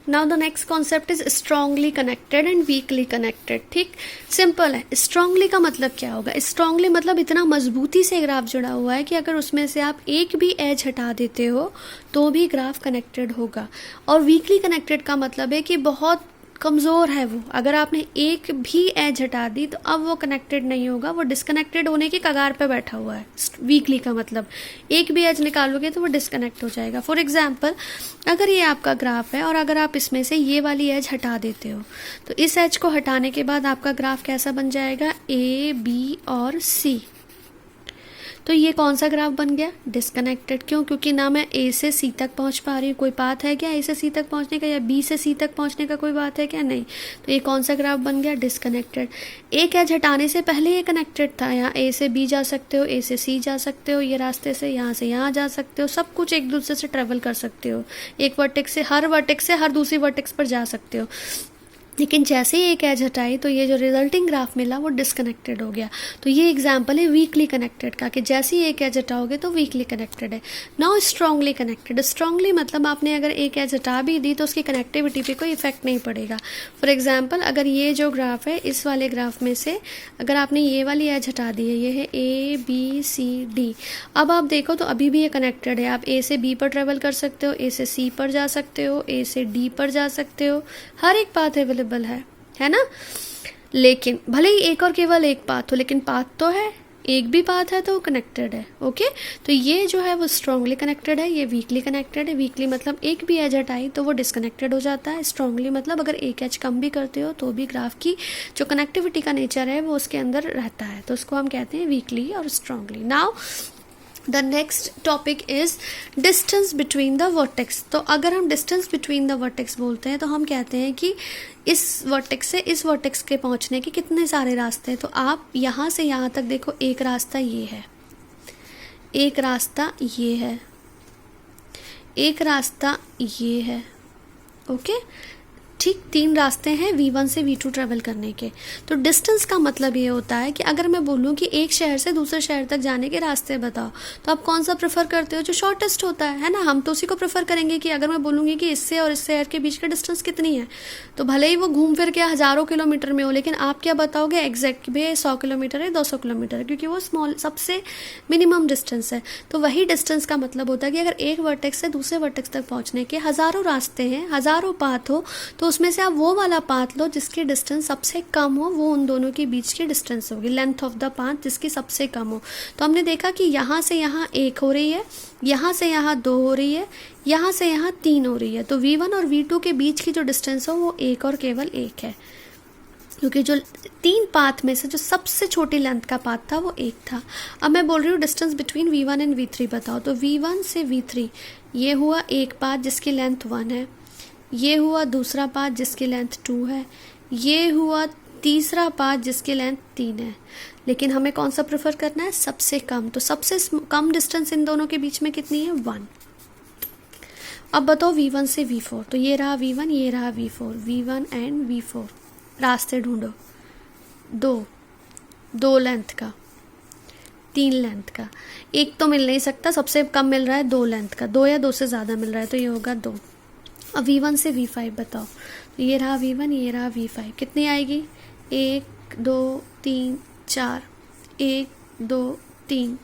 Now the next concept is strongly connected and weekly connected. ठीक, simple है। Strongly का मतलब क्या होगा? स्ट्रांगली मतलब इतना मजबूती से ग्राफ जुड़ा हुआ है कि अगर उसमें से आप एक भी एज हटा देते हो तो भी ग्राफ कनेक्टेड होगा। और वीकली कनेक्टेड का मतलब है कि बहुत कमज़ोर है वो, अगर आपने एक भी एज हटा दी तो अब वो कनेक्टेड नहीं होगा, वो डिस्कनेक्टेड होने की कगार पे बैठा हुआ है। वीकली का मतलब एक भी एज निकालोगे तो वो डिस्कनेक्ट हो जाएगा। फॉर एग्जांपल, अगर ये आपका ग्राफ है और अगर आप इसमें से ये वाली एज हटा देते हो तो इस एज को हटाने के बाद आपका ग्राफ कैसा बन जाएगा? ए, बी और सी। तो ये कौन सा ग्राफ बन गया? डिस्कनेक्टेड। क्यों? क्योंकि ना मैं ए से सी तक पहुंच पा रही हूँ, कोई पाथ है क्या ए से सी तक पहुंचने का, या बी से सी तक पहुंचने का कोई बात है क्या? नहीं। तो ये कौन सा ग्राफ बन गया? डिस्कनेक्टेड। एक एज हटाने से पहले ये कनेक्टेड था, यहाँ ए से बी जा सकते हो, ए से सी जा सकते हो, ये रास्ते से यहाँ जा सकते हो, सब कुछ एक दूसरे से ट्रेवल कर सकते हो, एक वर्टेक्स से हर दूसरी वर्टेक्स पर जा सकते हो। लेकिन जैसे ही एक एज हटाई तो ये जो रिजल्टिंग ग्राफ मिला वो डिस्कनेक्टेड हो गया। तो ये एग्जांपल है वीकली कनेक्टेड का, कि जैसे ही एक एज हटाओगे तो वीकली कनेक्टेड है। Now strongly connected. स्ट्रांगली मतलब आपने अगर एक एज हटा भी दी तो उसकी कनेक्टिविटी पे कोई इफेक्ट नहीं पड़ेगा। फॉर एग्जाम्पल, अगर ये जो ग्राफ है, इस वाले ग्राफ में से अगर आपने ये वाली एज हटा दी है, ये है ए बी सी डी, अब आप देखो तो अभी भी ये कनेक्टेड है। आप ए से बी पर ट्रेवल कर सकते हो, ए से सी पर जा सकते हो, ए से डी पर जा सकते हो, हर एक पाथ अवेलेबल है ना। लेकिन भले ही एक और केवल एक पाथ हो, लेकिन पाथ तो है, एक भी पाथ है तो वो कनेक्टेड है। ओके, तो ये जो है वो स्ट्रांगली कनेक्टेड है, ये वीकली कनेक्टेड है। वीकली मतलब एक भी एज हटाई तो वो डिस्कनेक्टेड हो जाता है। स्ट्रांगली मतलब अगर एक एज कम भी करते हो तो भी ग्राफ की जो कनेक्टिविटी का नेचर है वो उसके अंदर रहता है, तो उसको हम कहते हैं वीकली और strongly. Now the next topic is distance between the vertex. तो अगर हम डिस्टेंस बिटवीन द वर्टेक्स बोलते हैं तो हम कहते हैं कि इस वर्टेक्स से इस वर्टेक्स के पहुंचने के कितने सारे रास्ते हैं। तो आप यहाँ से यहाँ तक देखो, एक रास्ता ये है, एक रास्ता ये है, एक रास्ता ये है। ओके, ठीक, 3 रास्ते हैं V1 से V2 ट्रेवल करने के। तो डिस्टेंस का मतलब ये होता है कि अगर मैं बोलूँ कि एक शहर से दूसरे शहर तक जाने के रास्ते बताओ, तो आप कौन सा प्रेफर करते हो? जो शॉर्टेस्ट होता है ना। हम तो उसी को प्रेफर करेंगे कि अगर मैं बोलूँगी कि इससे और इस शहर के बीच का डिस्टेंस कितनी है, तो भले ही वो घूम फिर के हज़ारों किलोमीटर में हो, लेकिन आप क्या बताओगे एग्जैक्ट? भैया 100 किलोमीटर है, 200 किलोमीटर है, क्योंकि वो स्मॉल सबसे मिनिमम डिस्टेंस है। तो वही डिस्टेंस का मतलब होता है कि अगर एक वर्टेक्स से दूसरे वर्टेक्स तक पहुँचने के हज़ारों रास्ते हैं, हज़ारों पाथ हो, तो उसमें से आप वो वाला पाथ लो जिसकी डिस्टेंस सबसे कम हो, वो उन दोनों के बीच की डिस्टेंस होगी, लेंथ ऑफ द पाथ जिसकी सबसे कम हो। तो हमने देखा कि यहाँ से यहाँ 1 हो रही है, यहाँ से यहाँ 2 हो रही है, यहाँ से यहाँ 3 हो रही है। तो V1 और V2 के बीच की जो डिस्टेंस हो वो 1 और केवल 1 है, क्योंकि जो 3 पाथ में से जो सबसे छोटी लेंथ का पाथ था वो 1 था। अब मैं बोल रही हूँ distance between V1 and V3 बताओ। तो V1 से V3 ये हुआ एक पाथ जिसकी लेंथ 1 है, ये हुआ दूसरा पाथ जिसकी लेंथ 2 है, ये हुआ तीसरा पाथ जिसकी लेंथ 3 है। लेकिन हमें कौन सा प्रेफर करना है? सबसे कम। तो सबसे कम डिस्टेंस इन दोनों के बीच में कितनी है? 1। अब बताओ V1 से V4। तो ये रहा V1, ये रहा V4, V1 एंड V4 रास्ते ढूंढो। 2 लेंथ का, 3 लेंथ का, एक तो मिल नहीं सकता, सबसे कम मिल रहा है 2 लेंथ का, 2 या 2 से ज़्यादा मिल रहा है तो ये होगा 2। अब V1 से V5 बताओ। तो ये रहा V1, ये रहा V5, कितनी आएगी? 1 2 3 4, 1 2 3,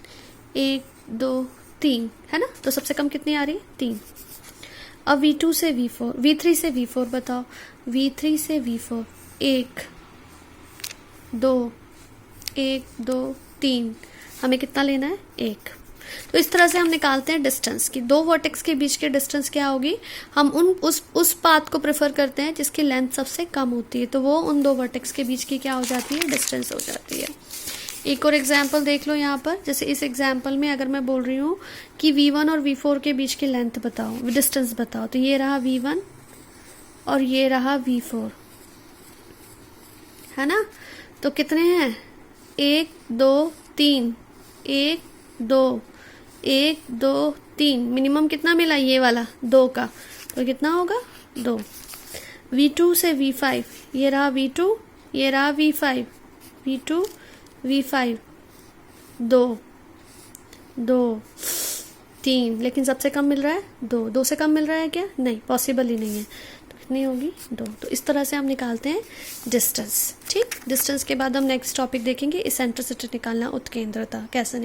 1 2 3, है ना। तो सबसे कम कितनी आ रही है? 3। अब V2 से V4, V3 से V4 बताओ। V3 से V4 1 2 1 2 3, हमें कितना लेना है? 1। तो इस तरह से हम निकालते हैं डिस्टेंस की। 2 वर्टेक्स के बीच की डिस्टेंस क्या होगी? हम उस पाथ को प्रेफर करते हैं जिसकी लेंथ सबसे कम होती है, तो वो उन 2 वर्टेक्स के बीच की क्या हो जाती है? डिस्टेंस हो जाती है। एक और एग्जाम्पल देख लो यहाँ पर। जैसे इस एग्जाम्पल में अगर मैं बोल रही हूँ कि V1 और V4 के बीच की लेंथ बताओ, डिस्टेंस बताओ। तो ये रहा V1 और ये रहा V4, है ना। तो कितने हैं? 1 2 3, 1 2 1 2 3, मिनिमम कितना मिला? ये वाला 2 का, तो कितना होगा? 2। V2 से V5, ये रहा V2, ये रहा V5, V2 V5, 2 2 3, लेकिन सबसे कम मिल रहा है 2। 2 से कम मिल रहा है क्या? नहीं, पॉसिबल ही नहीं है। कितनी होगी 2। तो इस तरह से हम निकालते हैं डिस्टेंस। ठीक, डिस्टेंस के बाद हम नेक्स्ट टॉपिक देखेंगे इसेंट्रिसिटी निकालना, उत्केंद्रता कैसे